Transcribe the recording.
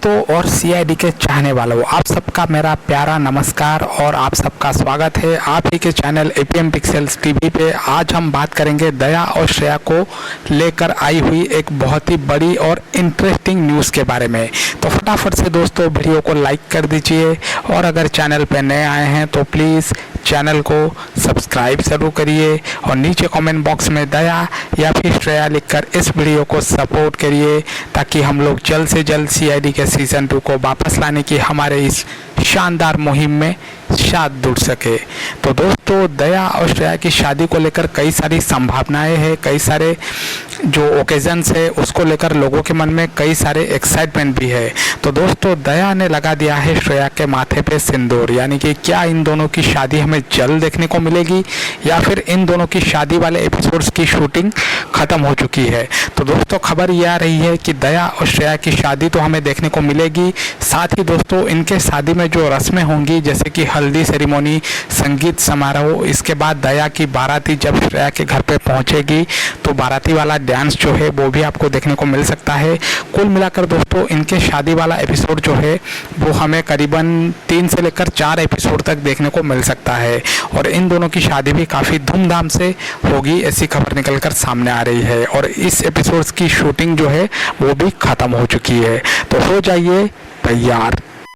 दोस्तों और सीआईडी के चाहने वालों, आप सबका मेरा प्यारा नमस्कार और आप सबका स्वागत है आप ही के चैनल एपीएम पिक्सेल्स टीवी पे। आज हम बात करेंगे दया और श्रेया को लेकर आई हुई एक बहुत ही बड़ी और इंटरेस्टिंग न्यूज़ के बारे में। तो फटाफट से दोस्तों वीडियो को लाइक कर दीजिए और अगर चैनल पर नए आए हैं तो प्लीज़ चैनल को सब्सक्राइब ज़रूर करिए और नीचे कमेंट बॉक्स में दया या फिर श्रेया लिखकर इस वीडियो को सपोर्ट करिए ताकि हम लोग जल्द से जल्द सीआईडी के सीज़न 2 को वापस लाने की हमारे इस शानदार मुहिम में साथ जुड़ सके। तो दोस्तों दया और श्रेया की शादी को लेकर कई सारी संभावनाएं हैं, कई सारे जो ओकेजन्स है उसको लेकर लोगों के मन में कई सारे एक्साइटमेंट भी है। तो दोस्तों दया ने लगा दिया है श्रेया के माथे पे सिंदूर, यानी कि क्या इन दोनों की शादी हमें जल्द देखने को मिलेगी या फिर इन दोनों की शादी वाले एपिसोड्स की शूटिंग ख़त्म हो चुकी है। तो दोस्तों खबर यह आ रही है कि दया और श्रेया की शादी तो हमें देखने को मिलेगी, साथ ही दोस्तों इनके शादी में जो रस्में होंगी जैसे कि हल्दी सेरेमनी, संगीत समारोह, इसके बाद दया की बाराती जब श्रेया के घर पे पहुंचेगी तो बाराती वाला डांस जो है वो भी आपको देखने को मिल सकता है। कुल मिलाकर दोस्तों इनके शादी वाला एपिसोड जो है वो हमें करीबन 3 से लेकर 4 एपिसोड तक देखने को मिल सकता है और इन दोनों की शादी भी काफ़ी धूमधाम से होगी, ऐसी खबर निकल कर सामने आ रही है। और इस एपिसोड्स की शूटिंग जो है वो भी ख़त्म हो चुकी है, तो हो जाइए तैयार।